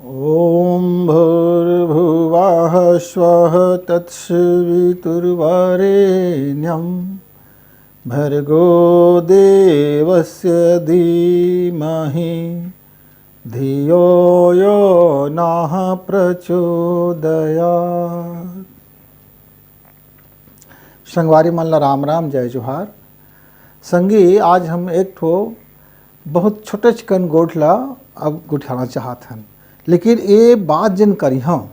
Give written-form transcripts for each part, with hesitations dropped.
ॐ भूर्भुवः स्वः तत्सवितुर्वरेण्यं भर्गो देवस्य धीमहि धियो यो नः प्रचोदयात्। संगवारी मल्ला राम राम जय जोहार। संगी आज हम एक ठो बहुत छोटे चिकन गोठला अब गुठाना चाहत हन, लेकिन ये बात जिन करी हम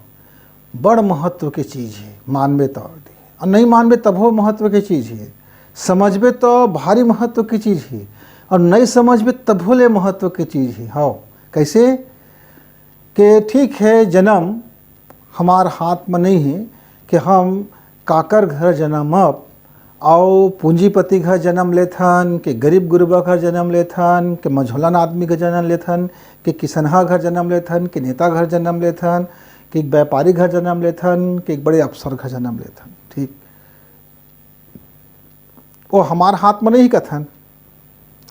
बड़ महत्व के चीज़ है। मानबे तो और नहीं मानबे तब महत्व के चीज़ है, समझबे तो भारी महत्व की चीज़ है और नहीं समझबे तब ले महत्व की चीज़ है। हाँ कैसे कि ठीक है, जन्म हमार हाथ में नहीं है कि हम काकर घर जन्मब और पूंजीपति घर जन्म लेथन कि गरीब गुरबा घर जन्म लेथन कि मझोलन आदमी का जन्म लेथन कि किसनहा घर जन्म लेथन कि नेता घर जन्म लेथन कि एक व्यापारी घर जन्म लेथन कि एक बड़े अफसर घर जन्म लेथन। ठीक, वो हमार हाथ में नहीं कथन,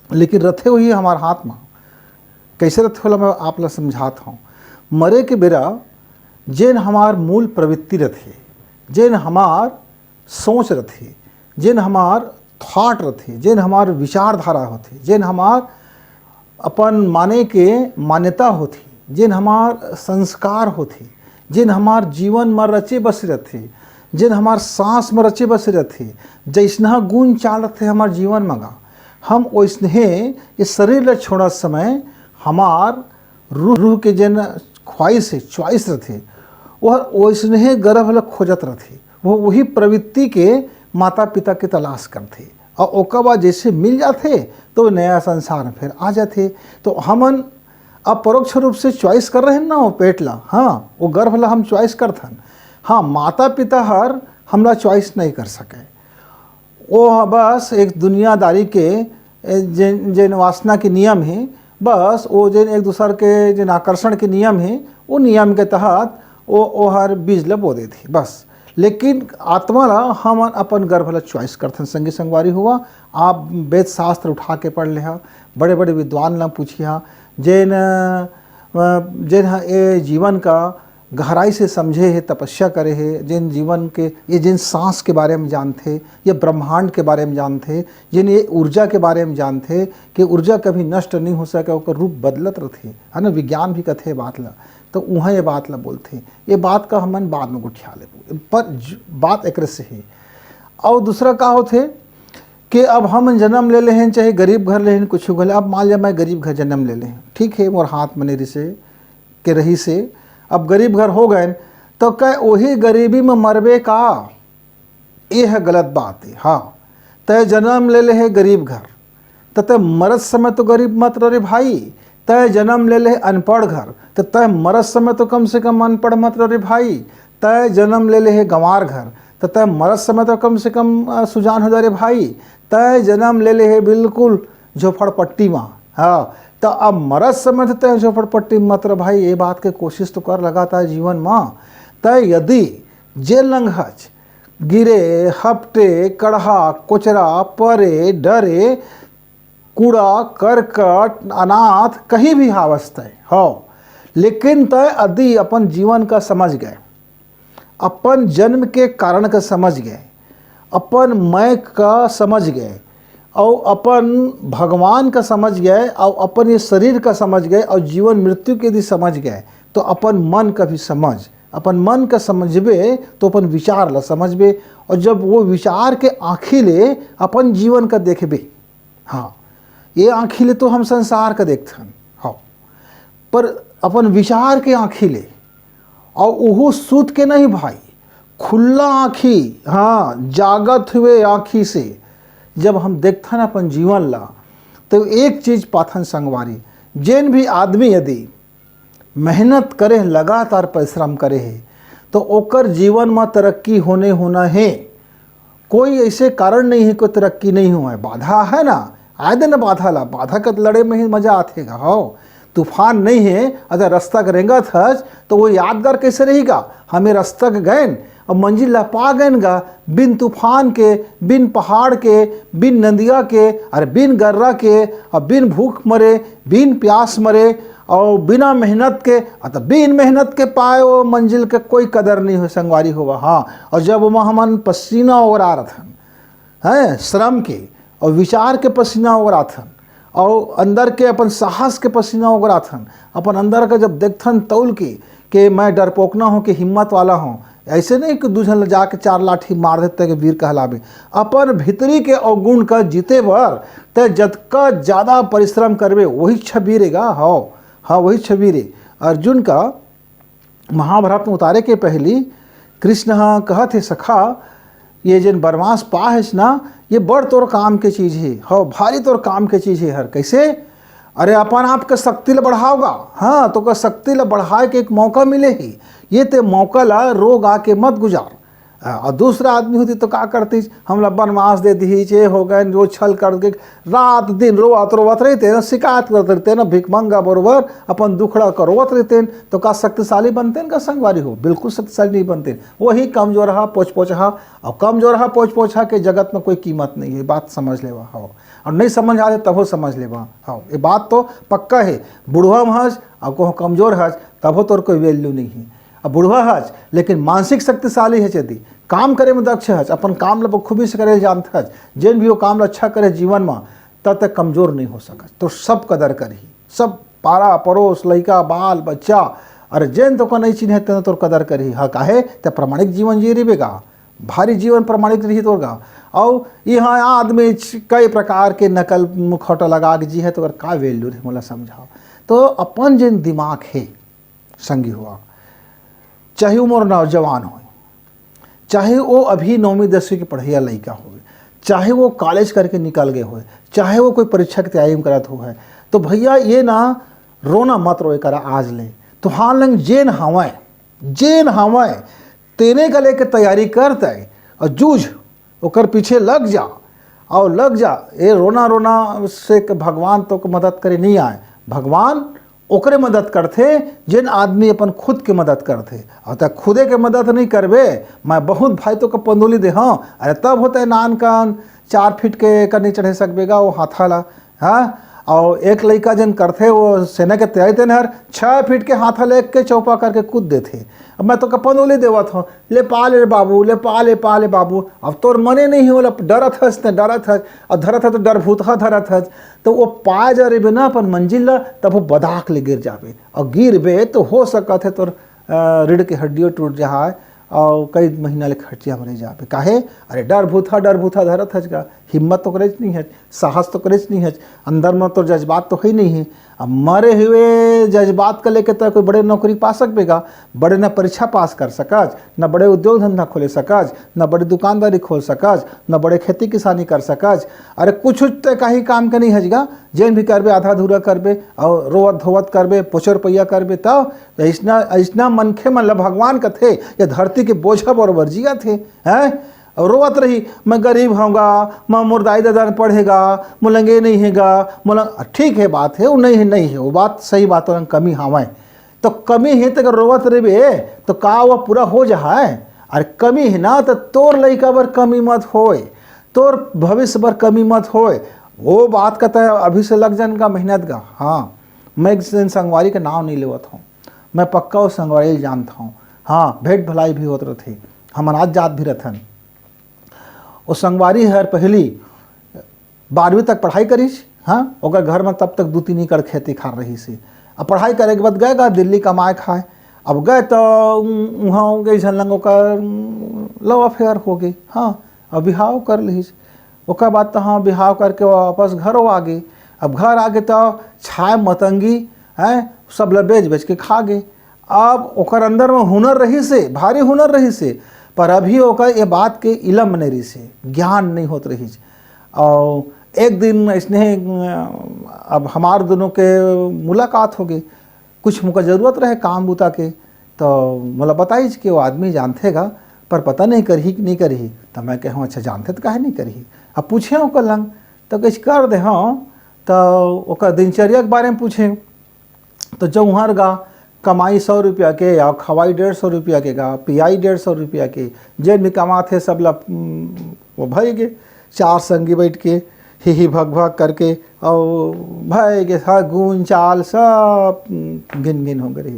लेकिन रथे हुई हमार हाथ में। कैसे रथे होला मैं आप ला समझात हूँ। मरे के बेरा जेन हमार मूल प्रवृत्ति रथे, जेन हमार सोच रथे, जेन हमार थॉट रथे, जेन हमार विचारधारा होती, जेन हमार अपन माने के मान्यता होती, जेन हमार संस्कार होती, जेन हमार जीवन में रचे बसे रहते, जेन हमार सांस में रचे बसे रहते, जैसना गुण चाल रहे हमार जीवन में गा, हम वैसने इस शरीर ला छोड़ा समय हमार रूह के जेन ख्वाहिश है चॉइस रहते, वह वैसने गर्भ ला खोजत रहते। वो वही प्रवृत्ति के माता पिता के तलाश करते और ओकर बाद जैसे मिल जाते तो नया संसार फिर आ जाते। तो हमन अब परोक्ष रूप से चॉइस कर रहे हैं ना, वो पेट ला, हाँ वो गर्भ ला हम चॉइस करथन। हाँ माता पिता हर हमला चॉइस नहीं कर सके, वो बस एक दुनियादारी के जिन वासना के नियम है, बस वो जिन एक दूसर के जिन आकर्षण के नियम है, वो नियम के तहत वो हर बीज ला बो देती बस। लेकिन आत्मा ला हम अपन गर्भ ला चॉइस करथन। संगी संगवारी हुआ, आप वेद शास्त्र उठा के पढ़ ले, बड़े बड़े विद्वान ला पूछिया जेन ये जीवन का गहराई से समझे है, तपस्या करे है, जिन जीवन के ये जिन सांस के बारे में जानते, ये ब्रह्मांड के बारे में जानते, जिन ये ऊर्जा के बारे में जानते कि ऊर्जा कभी नष्ट नहीं हो सके, उसका रूप बदलत रहते है ना। विज्ञान भी कथे बात ला, तो वहाँ ये बात ला बोलते, ये बात का हमन बाद में गुठिया ले, पर बात एक से है। और दूसरा का होते कि अब हम जन्म ले ले हैं, चाहे गरीब घर ले हैं कुछ घर। अब मान लिया मैं गरीब घर जन्म ले लें, ठीक है, मोर हाथ में नहीं से के रही से अब गरीब घर हो गए, तो क्या वही गरीबी में मरबे का? ये है गलत बात है। हाँ तय जन्म ले ले है गरीब घर, तो तय मरद समय तो गरीब मत रहे भाई। तय जन्म ले ले अनपढ़ घर, तो तय मरद समय तो कम से कम अनपढ़ मत रहे भाई। तय जन्म ले ले है गंवार घर, तो तय मरद समय तो कम से कम सुजान हो जा रे भाई। तय जन्म ले ले है बिल्कुल झोपड़पट्टी में, हाँ तो अब मरद समय तो तय झोपड़पट्टी मत रहे भाई। ये बात के कोशिश तो कर लगाता जीवन में। तय यदि जे लंघच गिरे हपटे कढ़ा कोचरा परे डरे कूड़ा करकट अनाथ कहीं भी हावस्तय हो, लेकिन तय यदि अपन जीवन का समझ गए, अपन जन्म के कारण का समझ गए, अपन मैं का समझ गए और अपन भगवान का समझ गए और अपन ये शरीर का समझ गए और जीवन मृत्यु के भी समझ गए, तो अपन मन का भी समझ, अपन मन का समझबे तो अपन विचार ला समझबे, और जब वो विचार के आँखी ले अपन जीवन का देखबे, हाँ ये आँखी ले तो हम संसार का देखथन, हाँ पर अपन विचार के आँखी ले और वो सूत के नहीं भाई, खुला आँखी, हाँ जागत हुए आँखी से जब हम देखथन अपन जीवन ला, तो एक चीज़ पाथन संगवारी, जेन भी आदमी यदि मेहनत करे, लगातार परिश्रम करे है, तो ओकर जीवन में तरक्की होना है। कोई ऐसे कारण नहीं है कोई तरक्की नहीं हुआ है। बाधा है ना, आए दिन बाधा ला, बाधा का लड़े में ही मजा आतेगा। हो तूफान नहीं है, अगर रास्ता करेंगा थज तो वो यादगार कैसे रहेगा। हमें रास्ता गए और मंजिल ला पा गए गा, बिन तूफान के, बिन पहाड़ के, बिन नदिया के, और बिन गर्रा के, और बिन भूख मरे, बिन प्यास मरे, और बिना मेहनत के अतः बिन मेहनत के पाए वो मंजिल के कोई कदर नहीं हो संगवारी होगा। हाँ, और जब वह हमन पसीना ओगरा रहन हैं श्रम के और विचार के पसीना ओगराथन और अंदर के अपन साहस के पसीना ओगराथन, अपन अंदर का जब देखथन तौल के मैं डरपोक ना हूँ कि हिम्मत वाला हूँ, ऐसे नहीं कि दूसरे जाके 4 लाठी मार देते कि वीर कहलावे। अपन भीतरी के अवगुण का जीते भर ते जतका ज़्यादा परिश्रम करवे वही छबीरेगा। हाँ वही छबीरे। अर्जुन का महाभारत में उतारे के पहली कृष्ण हाँ कहते सखा ये जिन बरमास पा है ना ये बड़ तोर काम के चीज़ है। हाँ भारी तोर काम के चीज़ है। हर कैसे? अरे अपन आपके शक्ति ला बढ़ाओगा। हाँ तो का शक्ति ला बढ़ाए के एक मौका मिले ही, ये ते मौका ला रोग आके मत गुजार। और दूसरा आदमी होती तो क्या करती, हम बनवास दे दी चे हो गए जो छल कर के रात दिन रोवत रहते न, शिकायत करते रहते न, भिकमंगा बरोबर अपन दुखड़ा करवत रहते तो का शक्तिशाली बनते का संगवारी हो? बिल्कुल शक्तिशाली नहीं बनते। वही कमजोरहा पोछा और कमजोरहा पोछा के जगत में कोई कीमत नहीं है। बात समझ लेवा। हाँ और नहीं समझ आते तब हो समझ लेवा। हाँ ये बात तो पक्का है। बुढ़वा में हज और कहो कमजोर हज तब हो तोर कोई वैल्यू नहीं है। अब बुढ़वा हज लेकिन मानसिक शक्तिशाली है, यदि काम करे में दक्ष हज, अपन काम ला बखूबी से करे जानता हज, जिन भी वो काम ला अच्छा करे जीवन में तब तक कमजोर नहीं हो सकत। तो सब कदर करही, सब पारा पड़ोस लड़का बाल बच्चा अरे जैन तो नहीं चिन्हे तेन तोर कदर करही। हाँ काहे ते प्रामाणिक जीवन जी रही गा, भारी जीवन प्रमाणित रही तोर गा। और यहाँ आदमी कई प्रकार के नकल मुखौटा लगा के जी है तो का वैल्यू है मोला समझाओ। तो अपन जिन दिमाग है संगी हुआ, चाहे उम्र नौजवान हो, चाहे वो अभी 9वीं 10वीं की पढ़ैया लड़का हो, चाहे वो कॉलेज करके निकल गए हो, चाहे वो कोई परीक्षा की तैयारी में करत हो है, तो भैया ये ना रोना मत रोए करा आज ले। तो हाँ लंग जेन हवाएं तेने का लेके तैयारी करते और जूझ ओकर पीछे लग जा और लग जा। ये रोना से भगवान तो मदद करे नहीं आए, भगवान ओकरे मदद करते जिन आदमी अपन खुद के मदद करते। और तक खुदे के मदद नहीं करबे, मैं बहुत भाई तो का पंदोली दे। हाँ अरे तब होता है नान कान 4 फीट के नहीं चढ़े सकबेगा वो हाथाला। हाँ और एक लड़का जन करते वो सेना के तैयारी थे नहर 6 फीट के हाथा ले के चौपा करके कूद देते। अब मैं तो का पंदोली देवा था, ले पा ले बाबू, ले पा ले बाबू। अब तोर मने नहीं हो डरत हस और धरत है तो डर भूत धरत हस, तो वो पा जा रे ना अपन मंजिल ला, तब वो बदाक ले गिर जाबे और गिरबे तो हो सकत है तोर रीढ़ के हड्डियों टूट जाए और कई महीना ले खर्चिया मरे जाबे। काहे? अरे डर भूथा धरत हज का, हिम्मत तो करे नहीं है, साहस तो करे नहीं है, अंदर में तो जज्बात तो है नहीं है। अब मरे हुए जज्बात का लेके तो कोई बड़े नौकरी पा सकबेगा, बड़े न परीक्षा पास कर सकज, न बड़े उद्योग धंधा खोले सकज, न बड़ी दुकानदारी खोल सकज, न बड़े खेती किसानी कर सकज। अरे कुछ तो कहीं काम के नहीं हजगा, जेन भी करबे आधा अधूरा करबे और रोवत धोवत करबे, पोचर पैया करबे। तब ऐसना मनखे मन ल भगवान का थे या धरती के बोझा बरोबर जिया थे हैं। और रोवत रही मैं गरीब होऊंगा, मैं मुर्दाई दादा पढ़ेगा, मुलंगे नहीं हैगा ठीक है बात है वो नहीं है वो बात सही बात है, कमी हवाएं तो कमी है तो रोवत रहे तो का वह पूरा हो जाए। अरे कमी है ना तो तोर लड़का बर कमी मत होए, तोर भविष्य बर कमी मत होए। वो बात कहता है अभी से लग जान का मेहनत का। हाँ मैं एक संगवारी का नाम नहीं लेवत हूँ, मैं पक्का वो संगवारी जानता हूँ। हाँ भेंट भलाई भी होते थे, हम अनाज जात भी रहथन। वो संगवारी हर पहली 12वीं तक पढ़ाई करीस। हाँ ओकर घर में तब तक 2-3 एकड़ खेती खा रही से। अब पढ़ाई करे के बाद गए दिल्ली कमाए खाए। अब गए तो वहाँ गई झलंग ओकर लव अफेयर हो गई। हाँ अब बिहाव कर लीस, ओकर बाद तो हाँ बिहाव करके वापस घरों आ गए। अब घर आ गए तो छाए मतंगी हैं सब ल बेच के खा गए। अब ओकर अंदर में हुनर रही से, भारी हुनर रही से, पर अभी ओकर ये बात के इलम नहीं रही से, ज्ञान नहीं होत रही। और एक दिन इसने अब हमार दोनों के मुलाकात हो गई, कुछ मुझे ज़रूरत रहे काम बूता के, तो मुला बताई कि वो आदमी जानते गा पर पता नहीं करही कि नहीं करही। तो मैं कहूँ अच्छा जानते तो काहे नहीं करही। अब पूछे ओकर लंग तो कुछ कर दे। हाँ तो ओकर दिनचर्या के बारे में पूछे तो जो वहाँ गा कमाई 100 रुपया के या खवाई 150 रुपया के गा, पियाई 150 रुपया के, जेन भी कमाते सब ला वो भाई गे 4 संगी बैठ के ही भग भग करके और भाई के साथ गुन चाल सब गिन गिन हो गई।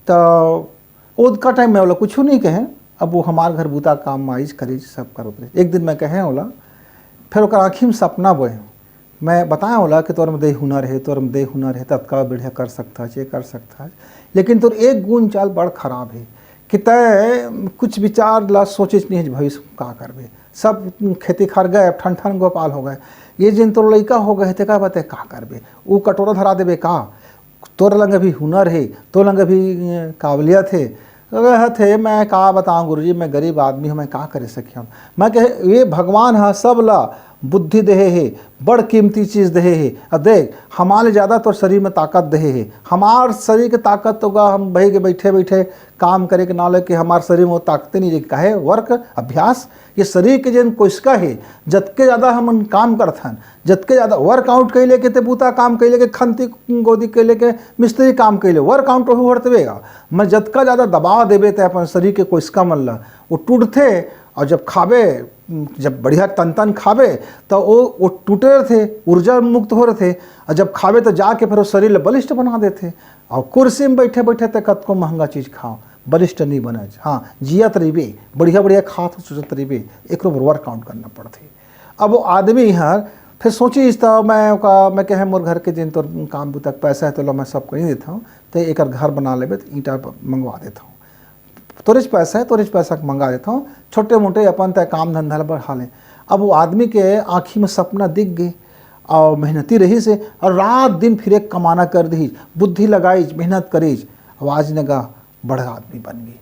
तो उसका टाइम में बोला कुछ नहीं कहें, अब वो हमार घर बूता काम माइज करी सब करो। एक दिन मैं कहें बोला, फिर ओकर आँखी में सपना बोए, मैं बताया बोला कि तोर में दे हुनर है, तोर में दे हुनर है, तत्काल बढ़िया कर सकता है, ये कर सकता है, लेकिन तोर एक गुण चाल बड़ खराब है कि तय कुछ विचार ला सोचे नहीं है भविष्य का करबे। सब खेती खर गए, ठन ठन गोपाल हो गए, ये जिन तोर लड़का हो गए थे का बते का करबे, वो कटोरा धरा देबे का, तोर लंग अभी हुनर है, तोर लंग अभी काबिलियत है। थे मैं का बताऊँ गुरुजी, मैं गरीब आदमी हूँ, मैं का कर सकिया। मैं कहे ये भगवान हाँ सब ला बुद्धि देहे है, बड़ कीमती चीज़ देहे है। अब देख हमारे ज़्यादा तो शरीर में ताकत देहे है, हमार शरीर की ताकत होगा हम बही के बैठे बैठे काम करे के ना कि हमारे शरीर में वो ताकत नहीं है। कहे वर्क अभ्यास, ये शरीर के जन कोशिका है, जतके ज़्यादा हम काम करथन, जतके ज़्यादा वर्कआउट कैले के ते बूता काम कैले के, खंती गोदी कैले के मिस्त्री काम कैले, वर्कआउट हो हटवेगा। मैं जतका ज़्यादा दबाव देवे ते अपन शरीर के कोशिका मन ला वो टूटते, और जब खावे, जब बढ़िया तन तन खावे तो वो टूटे थे, ऊर्जा मुक्त हो रहे थे, और जब खावे तो जाके फिर वो शरीर बलिष्ठ बना देते। और कुर्सी में बैठे बैठे तो कत को महंगा चीज़ खाओ, बलिष्ठ नहीं बने। हाँ जियत रहिबे, बढ़िया बढ़िया खात सोचत रहिबे, एक वर्कआउट करना पड़ते। अब वो आदमी यहाँ फिर सोची इस तरह मैं कहे मोर घर के जिन तो काम तक पैसा है तो लो मैं सबको नहीं देता हूँ, तो एक घर बना लेबे तो ईंटा मंगवा देता हूँ, तोरेज पैसा है तोरेज पैसा मंगा देता हूँ, छोटे मोटे अपन तय काम धंधा बढ़ा लें। अब वो आदमी के आँखी में सपना दिख गई और मेहनती रही से, और रात दिन फिर एक कमाना कर दी, बुद्धि लगाई, मेहनत करीज, आवाज नगा बड़ा आदमी बन गई,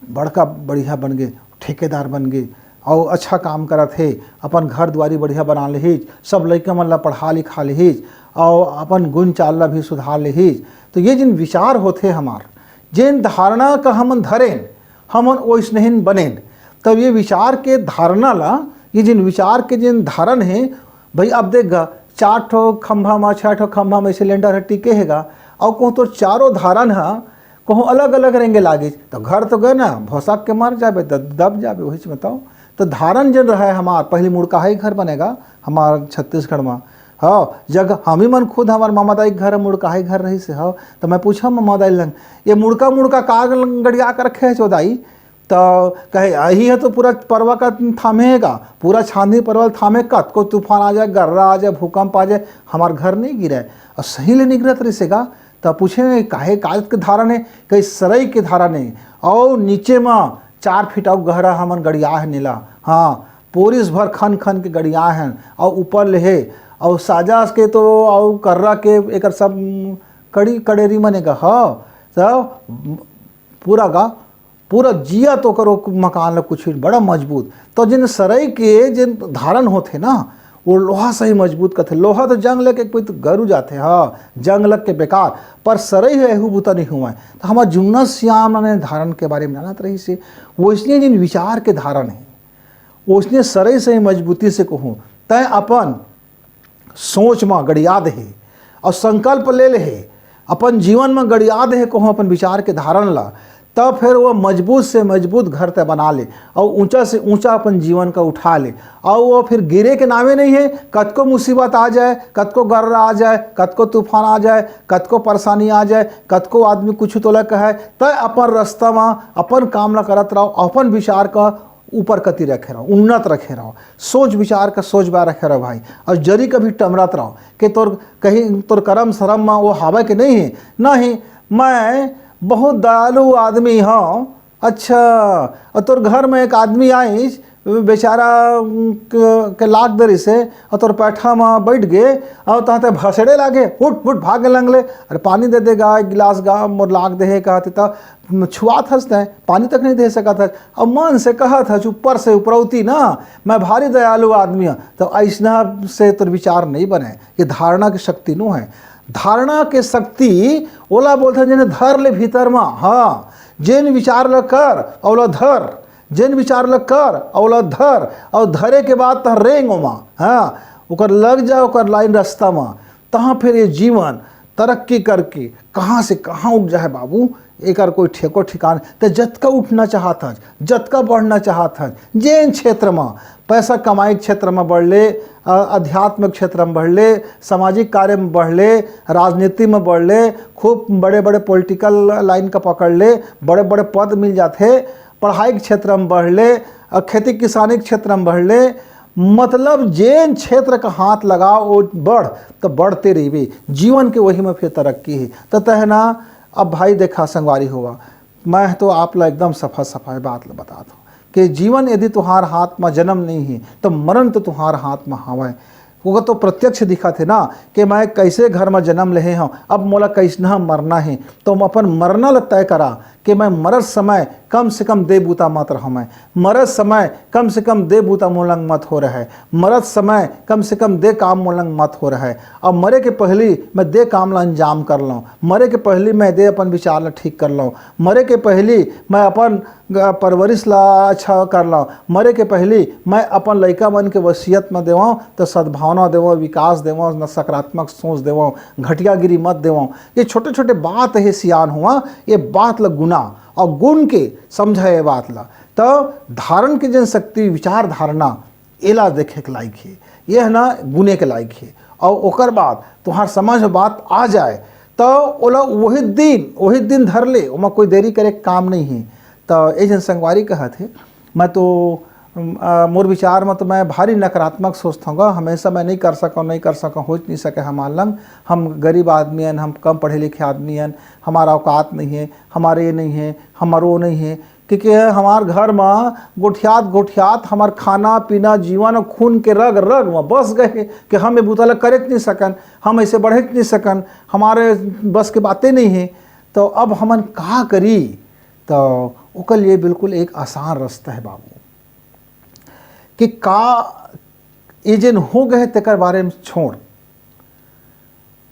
बड़का बढ़िया बन गए, ठेकेदार बन गए, और अच्छा काम करत है, अपन घर द्वारी बढ़िया बना लेहिज, सब लड़का मन ला पढ़ा लिखा लेहिज, और अपन गुण चाल ला भी सुधार लेहिज। तो ये जिन विचार होते हमार, जिन धारणा का हमन धरें, हमन वैसनहीन बनें, तब ये विचार के धारणा ला, ये जिन विचार के जिन धारण है, भाई अब देख 4 ठो खंभा में 6 ठो खंभा में सिलेंडर है टिके हैगा, और कहूँ तो चारों धारण है कहूँ अलग अलग रेंगे लागे, तो घर तो गए ना भौसाक के मर जाबे, दब जाबे। वही बताओ तो धारण जन रहा है हमार, पहले मुड़का ही घर बनेगा हमार छत्तीसगढ़ में। हाँ जगह हम ही मन खुद हमार मामा दाई घर मुड़का ही घर रही से। हाँ तो मैं पूछा मामा दाई लंग ये मुड़का मुड़का का गड़िया कर रखे है चौदाई, तो कहे यही है तो पूरा परवा का थामेगा, पूरा छांदी परवल थामे, कत को तूफान आ जाए, गर्रा आ जाए, भूकंप आ जाए, हमार घर नहीं गिरे, और सही ले निगरत रहीसेगा। तो पूछे काहे कागज के धारण है, कहीं सरई के धारण है, और नीचे में 4 फीट और गहरा हमन गड़िया है नीला। हाँ पोरिस भर खन खन के गड़िया हैं, और ऊपर ले है, और साजा के तो और कर्रा के एक सब कड़ी कड़ेरी मनेगा। हाँ तो पूरा जिया तो करो मकान ला कुछ बड़ा मजबूत। तो जिन सरई के जिन धारण होते ना, वो लोहा से ही मजबूत करते। लोहा तो जंग लग के कोई तो गरू जाते, हाँ जंग लग के बेकार, पर सरई है एहू बूता नहीं हुआ है। तो हमारा जुन्ना श्याम ने धारण के बारे में जानत रही से, वो इसलिए जिन विचार के धारण है वो इसलिए सरई से ही मजबूती से कहूँ, तय अपन सोच में गड़िया दे और संकल्प ले ले, अपन जीवन में गड़िया दे कहूँ अपन विचार के धारण ला, तब फिर वो मजबूत से मजबूत घर ते बना ले, और ऊंचा से ऊंचा अपन जीवन का उठा ले, और वो फिर गिरे के नामे नहीं है। कत को मुसीबत आ जाए, कत को गर्रा आ जाए, कत को तूफान आ जाए, कत को परेशानी आ जाए, कत को आदमी कुछ तो लग है, तय अपन रास्ता में अपन काम ला करत रहो, अपन विचार का ऊपर कति रखे रहो, उन्नत रखे रहो, सोच विचार का सोच बार रखे रहो भाई, और जरी कभी टमरत रहो कि तोर कहीं तोर कर्म शरम में वो हावे के नहीं है। नहीं मैं बहुत दयालु आदमी हाँ, अच्छा और तोर घर में एक आदमी आई बेचारा के लाख दरी से, और तोर पैठा में बैठ गए, और तहते भसड़े लागे, हुट हुट भागे लंगले, अरे पानी दे देगा एक गिलास गा मोर लाख दे कहते, तो छुआत हंसते पानी तक नहीं दे सका था, और मन से कहा था ऊपर से उपरौती ना मैं भारी दयालु आदमी हूँ। तो ऐसा से तोर विचार नहीं बने, ये धारणा की शक्ति नो है। धारणा के शक्ति ओला बोलते जिन्हें धर ले भीतर में। हाँ जिन विचार ल कर औला धर, जिन विचार ल कर औला धर, और धरे के बाद तह रेंग ओमा, हाँ ओकर लग जाओ ओकर लाइन रास्ता में, तहाँ फिर ये जीवन तरक्की करके कहाँ से कहाँ उठ जाए बाबू, एक कोई ठेको ठिकान तो जतका उठना चाहत हज, जतका बढ़ना चाहत हज, जेन क्षेत्र में पैसा कमाई क्षेत्र में बढ़ ले, आध्यात्मिक क्षेत्र में बढ़ ले, सामाजिक कार्य में बढ़ ले, राजनीति में बढ़ ले, खूब बड़े बड़े पॉलिटिकल लाइन का पकड़ ले, बड़े बड़े पद मिल जाते, पढ़ाई के क्षेत्र में बढ़ ले, खेती किसानी के क्षेत्र में बढ़ ले, मतलब जेन क्षेत्र का हाथ लगाओ वो बढ़ तो बढ़ते रहिए, जीवन के वही में फिर तरक्की है। तो तहना अब भाई देखा संगवारी हुआ, मैं तो आप ला एकदम सफा सफाई बात ला बता दूँ कि जीवन यदि तुम्हार हाथ में जन्म नहीं है तो मरण तो तुम्हार हाथ में हवा वो तो प्रत्यक्ष दिखा थे ना कि मैं कैसे घर में जन्म ले हूँ, अब मोला कैसना मरना है, तो अपन मरना ल तय करा कि मैं मरत समय कम से कम दे बूता मत रहा, मैं मरत समय कम से कम दे बूता मोलंग मत हो रहा है, मरत समय कम से कम दे काम मोलंग मत हो रहा है। अब मरे के पहली मैं दे काम ला अंजाम कर लूँ, मरे के पहली मैं दे अपन विचार ला ठीक कर लूँ, मरे के पहली मैं अपन परवरिश ला अच्छा कर लूँ, मरे के पहली मैं अपन लड़का मन के वसीयत में देवों तो सद्भावना देवों, विकास देवों, न सकारात्मक सोच देवों, घटियागिरी मत देवों। ये छोटे छोटे बात है सियान हुआ, ये बात ल गुना और गुण के समझा ये बात ला, तो धारण की जन शक्ति विचार धारणा एला देखे के लायक है, ये है ना गुने के लायक है। और ओकर बाद तुम्हार समझ में बात आ जाए तो ओला वही दिन धर ले, ओमा कोई देरी करे काम नहीं है। तो ये जन संगवारी कहा थे, मैं तो मोर विचार में तो मैं भारी नकारात्मक सोचता हूँ, हमेशा मैं नहीं कर सका हो नहीं सके हमारे लंग, हम गरीब आदमी हैं, हम कम पढ़े लिखे आदमी हैं, हमारा औकात नहीं है, हमारे ये नहीं है, हमारो वो नहीं है, क्योंकि हमार घर में गोठियात हमार खाना पीना जीवन और खून के रग रग में बस गए कि हम ये बुतला करे नहीं सकन, हम ऐसे बढ़े नहीं सकन, हमारे बस के बातें नहीं है। तो अब हमन कहा करी, तो ओकर लिए बिल्कुल एक आसान रास्ता है बाबू कि का एजेंट हो गए तेकर बारे में छोड़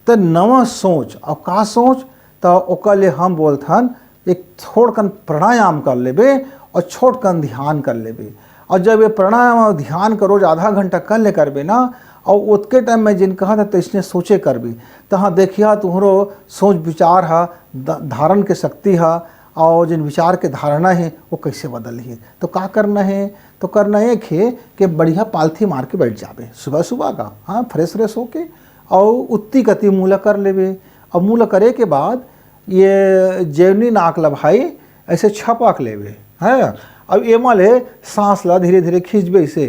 तो नवा सोच। और का सोच तो ओकर लिए हम बोलथन एक छोड़कन प्राणायाम कर लेबे और छोड़कन ध्यान कर लेबे। और जब ये प्राणायाम और ध्यान का रोज आधा घंटा कर ले करबे ना, और उतके टाइम में जिन कहा था तो इसने सोचे करबे, तो हाँ देखिए तुम्हारो सोच विचार है, धारण के शक्ति है, और जिन विचार के धारणा है वो कैसे बदल है। तो क्या करना है, तो करना एक है कि बढ़िया पालथी मार के बैठ जाबे सुबह सुबह का, हाँ फ्रेश होके, और उत्ती कति मूला कर लेबे। और मूला करे के बाद ये जेवनी नाक ला भाई ऐसे छपाक लेबे है। अब एमा ले सांस ला धीरे धीरे खींचबे इसे,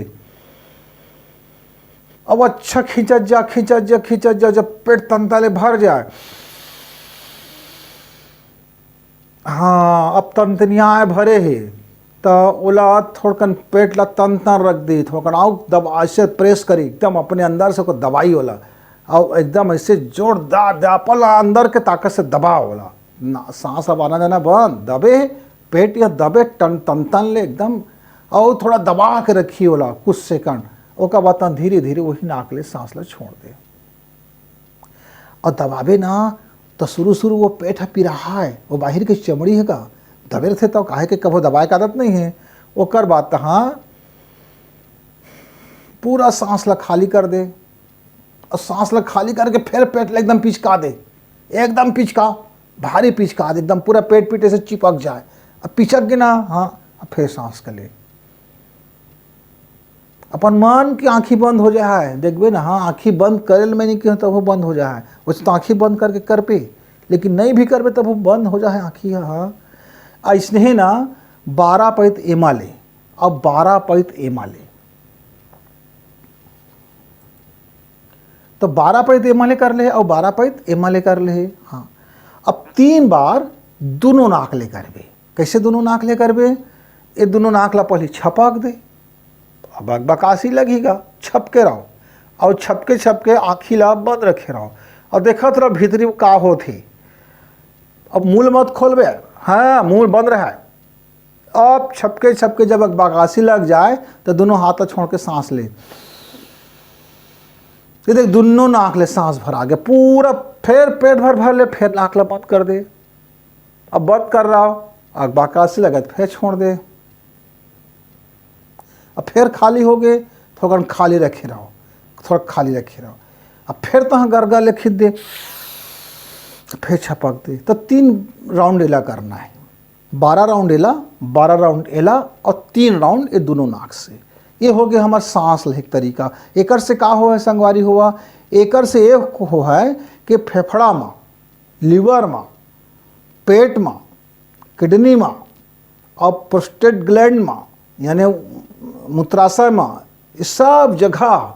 अब अच्छा खींचत जा, जब पेट तंताले भर जाए, हाँ अब तंतनिया भरे है तो ओला थोड़कन पेट ला तन रख दी, थोड़कन आओ दबा से प्रेस करी एकदम अपने अंदर से को दबाई होला, और एकदम ऐसे जोरदार दबापला अंदर के ताकत से दबा होला ना, सांस अब आना जाना बंद, दबे पेट या दबे तन ले एकदम, और थोड़ा दबा के रखी होला कुछ सेकंड। ओका बाद धीरे धीरे वही नाक ले सांस ला छोड़ दे। और दबाबे ना तो शुरू वो पेट है पिराहा है, वो बाहर की चमड़ी है का दबे थे, तो काहे के कभो दबाए का आदत नहीं है। ओकर बात हाँ पूरा सांस ला खाली कर दे, और सांस ला खाली करके फिर पेट ला एकदम पिचका दे, एकदम पिचका भारी पिचका दे, एकदम पूरा पेट पीटे से चिपक जाए। अब पिचक गए ना, हाँ फिर सांस कर ले, अपन मन की आँखी बंद हो जाए, देखबे ना, हाँ आँखी बंद करे में नहीं कि तब वो बंद हो जाए, वैसे तो आँखी बंद करके कर पे, लेकिन नहीं भी करबे तब वो बंद हो जाए आँखी। हाँ ऐसने ना 12 पैत एमा ले, अब 12 पैत एमा ले, तो 12 पैत एमा ले कर ले और 12 पैत एमा ले कर ले। हाँ अब 3 बार दोनों नाक ले करबे। कैसे दोनों नाक ले करबे, ये दोनों नाक ला पहले छपाक दे, अब बकासी लगेगा, छपके रहो, और छपके आँखी ला बंद रखे रहो, और देखत रहो भीतरी का होती। अब मूल मत खोलबे, हाँ मूल बंद रहा है। अब छपके जब बकासी लग जाए तो दोनों हाथ छोड़ के सांस ले, ये देख दोनों नाक ले सांस भरा गया पूरा, फिर पेट भर ले, फिर नाक ला बंद कर दे। अब बंद कर रहा हो, अब बकासी लगा फिर छोड़ दे, अब फिर खाली हो गए, थोड़ा खाली रखे रहो, थोड़ा खाली रखे रहो। अब फिर तो गरगा ले खींच दे, फिर छपक दे। तो 3 राउंड एला करना है, 12 राउंड एला, 12 राउंड एला और 3 राउंड ये दोनों नाक से। ये हो गया हमारा सांस लेके तरीका। एकर से का हो है संगवारी हुआ, एकर से ये हो है कि फेफड़ा में, लीवर में, पेट में, किडनी में और प्रोस्टेट ग्लैंड में यानी मूत्राशय में, इस सब जगह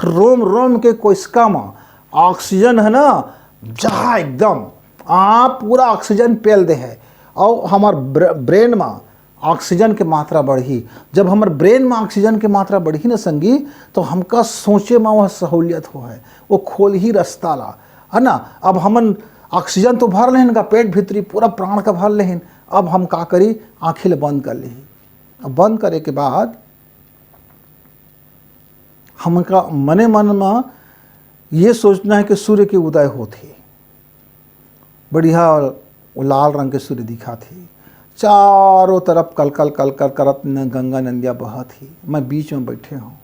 रोम रोम के कोशिका में ऑक्सीजन है ना, जहाँ एकदम आप पूरा ऑक्सीजन पेल दे है। और हमार ब्रेन में ऑक्सीजन की मात्रा बढ़ी। जब हमारे ब्रेन में ऑक्सीजन की मात्रा बढ़ी ना संगी, तो हमका सोचे में वह सहूलियत हो है, वो खोल ही रास्ता ला है ना। अब हमन ऑक्सीजन तो भर लेन का पेट भीतरी पूरा प्राण का भर लेन। अब हम का करी, आँखें बंद कर ली। अब बंद करे के बाद हमका मने मन में ये सोचना है कि सूर्य की उदय होती, बढ़िया वो लाल रंग के सूर्य दिखा थी, चारों तरफ कल कल कल कल करत गंगा नदियाँ बहा थी, मैं बीच में बैठे हूँ,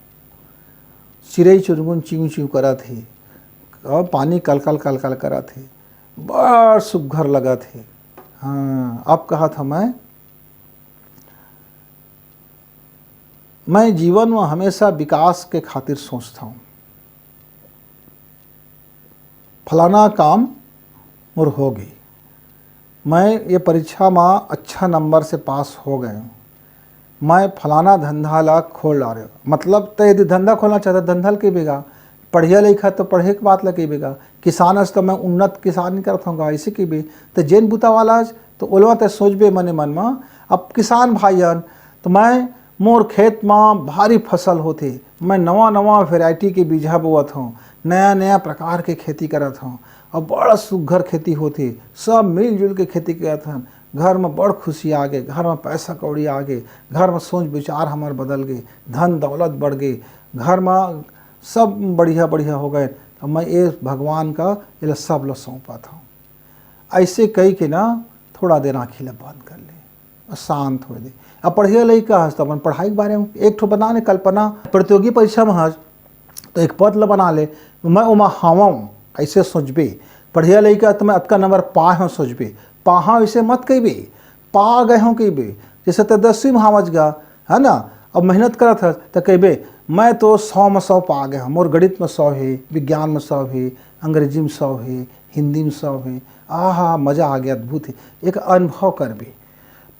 चिड़ै चुनमुन चिंग चिंग करा थी और पानी कल कल कल कल करा थे, बड़ा सुघर लगा थे। हाँ, अब कहा था मैं जीवन में हमेशा विकास के खातिर सोचता हूँ। फलाना काम मुर हो गई, मैं ये परीक्षा में अच्छा नंबर से पास हो गए हूँ, मैं फलाना धंधा ला खोल रहा हूँ। मतलब तो यदि धंधा खोलना चाहता धंधा के बेगा, पढ़िया लिखा तो पढ़े के बात लगे बेगा, किसान तो मैं उन्नत किसान नहीं करता हूँ ऐसे की भी तो जैन बुता वाला तो ओलवा तो सोचबे मने मन में। अब किसान भाईयन तो मैं मोर खेत में भारी फसल होते, मैं नवा नवा वेराइटी के बीजा बोवत हूँ, नया नया प्रकार के खेती करत हूँ और बड़ा सुघर खेती होती, सब मिलजुल के खेती करत हन। घर में बड़ खुशी आ गए, घर में पैसा कौड़ी आ गए, घर में सोच विचार हमार बदल गए, धन दौलत बढ़ गई, घर में सब बढ़िया बढ़िया हो गए। तो मैं ये भगवान का ये सब लो सौंपा था। ऐसे कही के ना थोड़ा देर आँखी ला बंद कर ले और शांत हो दे। अब पढ़िया लड़का हंस तो अपन पढ़ाई के बारे में एक ठो बना ले कल्पना, प्रतियोगी परीक्षा में हंस तो एक पद ला बना ले, मैं उमा हवाऊँ ऐसे सोचबे। पढ़िया लड़का तो मैं अतका नंबर पा हूँ सोचबे, पाहा ऐसे मत कहिबे, पा गए हों कहिबे। जैसे तो 10वीं में हावज गा है ना, अब मेहनत करत है तो कहिबे मैं तो 100 में 100 पा गया हूँ, मोर गणित में 100 है, विज्ञान में 100 है, अंग्रेजी में 100 है, हिंदी में 100 है। आहा मज़ा आ गया, अद्भुत है। एक अनुभव करबे।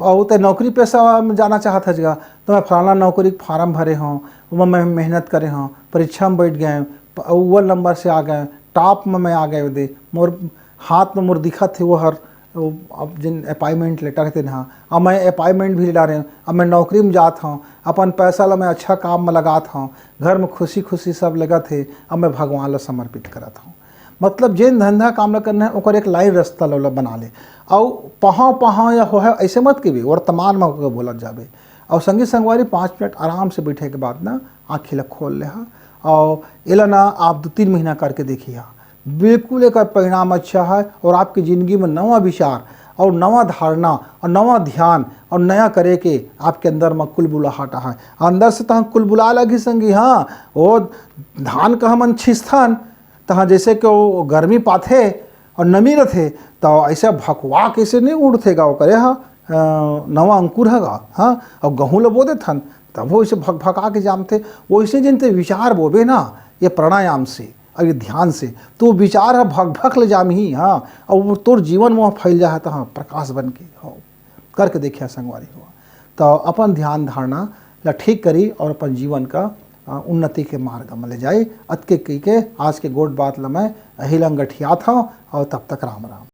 और तो नौकरी पेशा में जाना चाहता जगह तो मैं फलाना नौकरी फार्म भरे हूँ, वो मैं मेहनत करे हूँ, परीक्षा में बैठ गए, अव्वल नंबर से आ गए, टॉप में मैं आ गए दे, मोर हाथ में मोर दिखा थे वो हर अब जिन अपॉइंटमेंट लेटर थे ना, अब मैं अपॉइंटमेंट भी ला रहे हूँ, अब मैं नौकरी में जाता हूँ, अपन पैसा ला मैं अच्छा काम में लगाता हूँ, घर में खुशी खुशी सब लगा थे, अब मैं भगवान ला समर्पित करता हूँ। मतलब जिन धंधा काम ला करना है ओकर एक लाइन रास्ता ला बना ले। और पहाँ या हो है ऐसे मत कि भी वर्तमान में होकर बोलत जाबे। और संगी संगवारी 5 मिनट आराम से बैठे के बाद ना आँखी ला खोल ले हा और एला ना आप 2-3 महीना करके देखिए, बिल्कुल एक परिणाम अच्छा है और आपकी ज़िंदगी में नवा विचार और नवा धारणा और नवा ध्यान और नया करे के आपके अंदर में कुलबुलाहट है। अंदर से तहाँ कुलबुला लगी संगी। हाँ, वो धान का हम छिस्थान तहाँ जैसे कि वो गर्मी पाथे और नमी रथे तो ऐसे भकवा कैसे नहीं उड़थेगा वो करे। हाँ, नवा अंकुर हैगा। हाँ, और गहूँ ला बो देथन तब वो ऐसे भक भका के जामते, वो ऐसे जिनते विचार बोबे ना ये प्राणायाम से और ये ध्यान से तो विचार है भक भक ले जाम ही। हाँ, और वो तोर जीवन में फैल जा है तो हाँ प्रकाश बन के हो करके देखिए संगवारी हुआ तो अपन ध्यान धारणा ला ठीक करी और अपन जीवन का उन्नति के मार्ग में ले जाए। अतके कही के आज के गोट बात ला मैं अहिलंग गठिया था और तब तक राम राम।